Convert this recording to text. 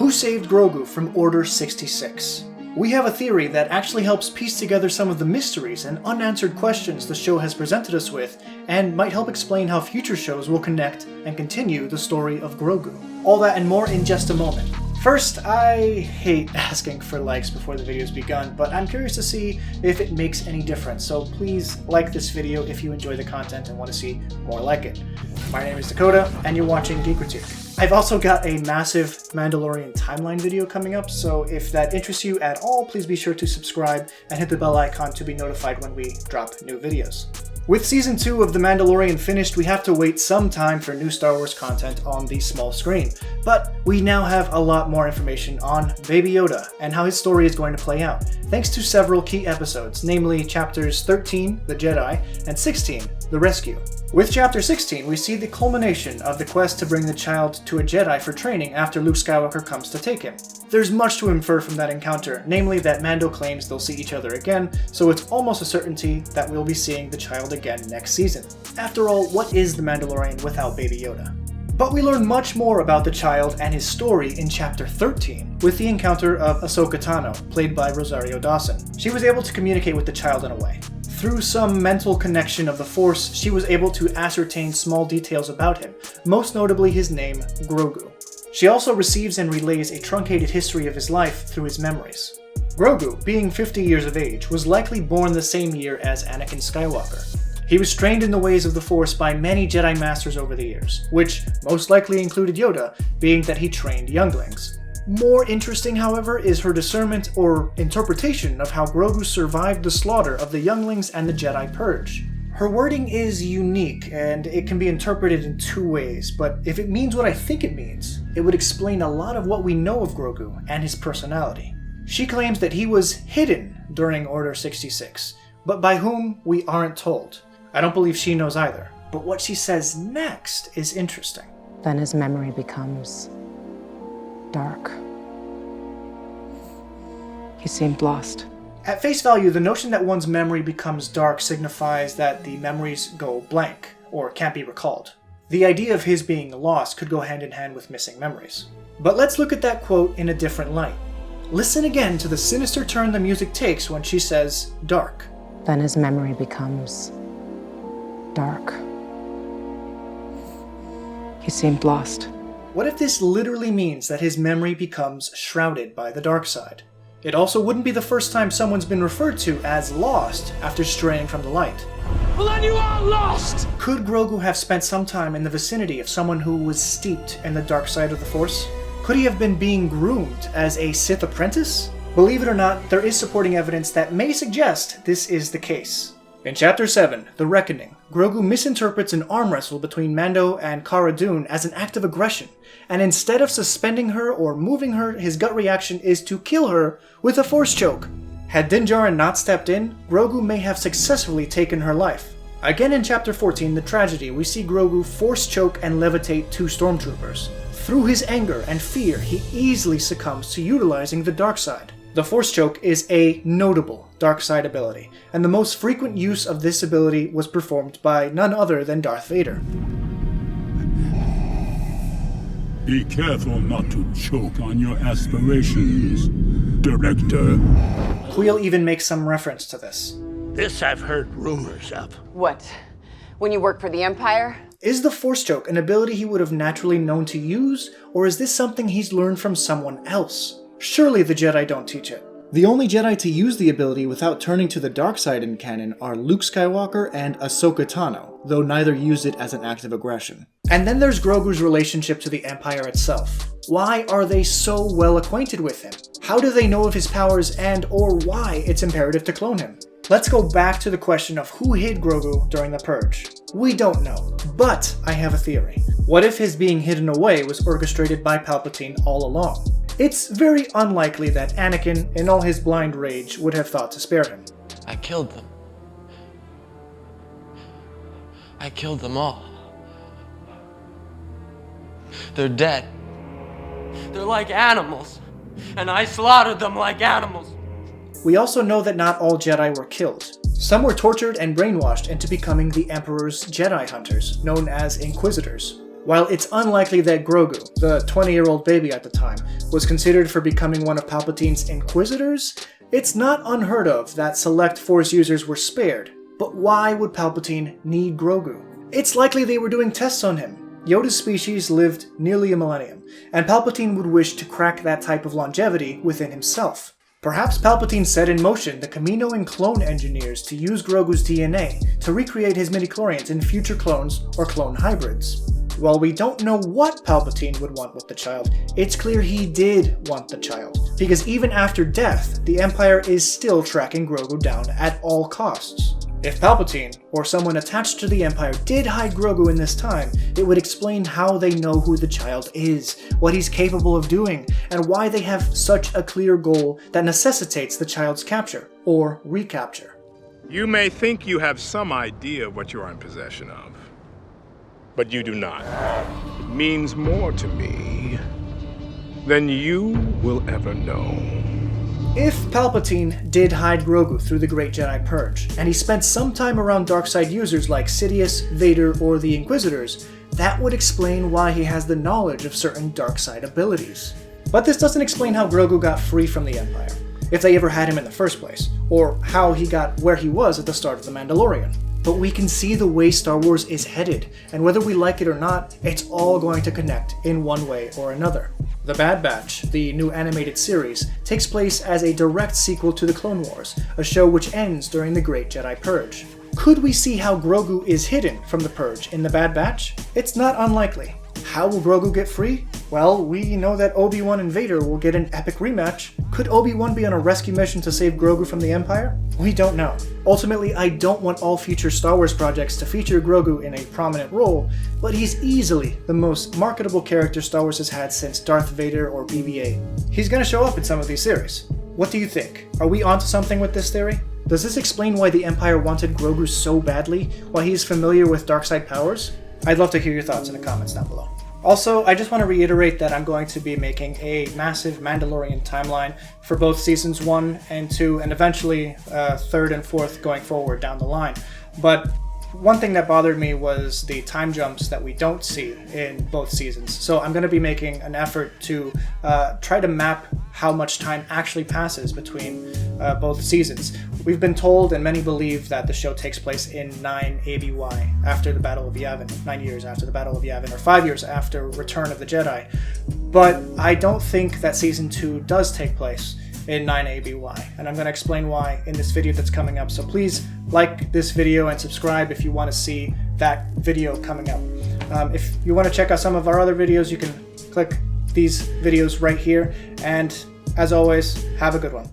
Who saved Grogu from Order 66? We have a theory that actually helps piece together some of the mysteries and unanswered questions the show has presented us with, and might help explain how future shows will connect and continue the story of Grogu. All that and more in just a moment. First, I hate asking for likes before the video's begun, but I'm curious to see if it makes any difference, so please like this video if you enjoy the content and want to see more like it. My name is Dakota, and you're watching Geekritique. I've also got a massive Mandalorian timeline video coming up, so if that interests you at all, please be sure to subscribe and hit the bell icon to be notified when we drop new videos. With Season 2 of The Mandalorian finished, we have to wait some time for new Star Wars content on the small screen. But we now have a lot more information on Baby Yoda and how his story is going to play out, thanks to several key episodes, namely Chapters 13, The Jedi, and 16, The Rescue. With Chapter 16, we see the culmination of the quest to bring the child to a Jedi for training after Luke Skywalker comes to take him. There's much to infer from that encounter, namely that Mando claims they'll see each other again, so it's almost a certainty that we'll be seeing the child again next season. After all, what is The Mandalorian without Baby Yoda? But we learn much more about the child and his story in Chapter 13, with the encounter of Ahsoka Tano, played by Rosario Dawson. She was able to communicate with the child in a way. Through some mental connection of the Force, she was able to ascertain small details about him, most notably his name, Grogu. She also receives and relays a truncated history of his life through his memories. Grogu, being 50 years of age, was likely born the same year as Anakin Skywalker. He was trained in the ways of the Force by many Jedi Masters over the years, which most likely included Yoda, being that he trained younglings. More interesting, however, is her discernment or interpretation of how Grogu survived the slaughter of the younglings and the Jedi Purge. Her wording is unique, and it can be interpreted in two ways, but if it means what I think it means, it would explain a lot of what we know of Grogu and his personality. She claims that he was hidden during Order 66, but by whom we aren't told. I don't believe she knows either, but what she says next is interesting. Then his memory becomes dark. He seemed lost. At face value, the notion that one's memory becomes dark signifies that the memories go blank, or can't be recalled. The idea of his being lost could go hand in hand with missing memories. But let's look at that quote in a different light. Listen again to the sinister turn the music takes when she says, dark. Then his memory becomes dark. He seemed lost. What if this literally means that his memory becomes shrouded by the dark side? It also wouldn't be the first time someone's been referred to as lost after straying from the light. Well, then you are lost! Could Grogu have spent some time in the vicinity of someone who was steeped in the dark side of the Force? Could he have been being groomed as a Sith apprentice? Believe it or not, there is supporting evidence that may suggest this is the case. In Chapter 7, The Reckoning, Grogu misinterprets an arm wrestle between Mando and Cara Dune as an act of aggression, and instead of suspending her or moving her, his gut reaction is to kill her with a Force choke. Had Din Djarin not stepped in, Grogu may have successfully taken her life. Again in Chapter 14, The Tragedy, we see Grogu Force choke and levitate two stormtroopers. Through his anger and fear, he easily succumbs to utilizing the dark side. The Force choke is a notable dark side ability, and the most frequent use of this ability was performed by none other than Darth Vader. Be careful not to choke on your aspirations, Director. Quill even makes some reference to this. This I've heard rumors of. What? When you work for the Empire? Is the Force choke an ability he would have naturally known to use, or is this something he's learned from someone else? Surely the Jedi don't teach it. The only Jedi to use the ability without turning to the dark side in canon are Luke Skywalker and Ahsoka Tano, though neither used it as an act of aggression. And then there's Grogu's relationship to the Empire itself. Why are they so well acquainted with him? How do they know of his powers and or why it's imperative to clone him? Let's go back to the question of who hid Grogu during the Purge. We don't know, but I have a theory. What if his being hidden away was orchestrated by Palpatine all along? It's very unlikely that Anakin, in all his blind rage, would have thought to spare him. I killed them. I killed them all. They're dead. They're like animals, and I slaughtered them like animals. We also know that not all Jedi were killed. Some were tortured and brainwashed into becoming the Emperor's Jedi hunters, known as Inquisitors. While it's unlikely that Grogu, the 20-year-old baby at the time, was considered for becoming one of Palpatine's Inquisitors, it's not unheard of that select Force users were spared. But why would Palpatine need Grogu? It's likely they were doing tests on him. Yoda's species lived nearly a millennium, and Palpatine would wish to crack that type of longevity within himself. Perhaps Palpatine set in motion the Kamino and clone engineers to use Grogu's DNA to recreate his midichlorians in future clones or clone hybrids. While we don't know what Palpatine would want with the child, it's clear he did want the child, because even after death, the Empire is still tracking Grogu down at all costs. If Palpatine, or someone attached to the Empire, did hide Grogu in this time, it would explain how they know who the child is, what he's capable of doing, and why they have such a clear goal that necessitates the child's capture, or recapture. You may think you have some idea of what you are in possession of, but you do not. It means more to me than you will ever know. If Palpatine did hide Grogu through the Great Jedi Purge, and he spent some time around darkside users like Sidious, Vader, or the Inquisitors, that would explain why he has the knowledge of certain darkside abilities. But this doesn't explain how Grogu got free from the Empire, if they ever had him in the first place, or how he got where he was at the start of The Mandalorian. But we can see the way Star Wars is headed, and whether we like it or not, it's all going to connect in one way or another. The Bad Batch, the new animated series, takes place as a direct sequel to The Clone Wars, a show which ends during the Great Jedi Purge. Could we see how Grogu is hidden from the Purge in The Bad Batch? It's not unlikely. How will Grogu get free? Well, we know that Obi-Wan and Vader will get an epic rematch. Could Obi-Wan be on a rescue mission to save Grogu from the Empire? We don't know. Ultimately, I don't want all future Star Wars projects to feature Grogu in a prominent role, but he's easily the most marketable character Star Wars has had since Darth Vader or BB-8. He's gonna show up in some of these series. What do you think? Are we onto something with this theory? Does this explain why the Empire wanted Grogu so badly, why he's familiar with darkside powers? I'd love to hear your thoughts in the comments down below. Also, I just want to reiterate that I'm going to be making a massive Mandalorian timeline for both seasons 1 and 2, and eventually 3rd and 4th going forward down the line. But one thing that bothered me was the time jumps that we don't see in both seasons. So I'm going to be making an effort to try to map how much time actually passes between both seasons. We've been told, and many believe, that the show takes place in 9 ABY, after the Battle of Yavin, 9 years after the Battle of Yavin, or 5 years after Return of the Jedi. But I don't think that Season 2 does take place in 9 ABY, and I'm going to explain why in this video that's coming up. So please like this video and subscribe if you want to see that video coming up. If you want to check out some of our other videos, you can click these videos right here, and as always, have a good one.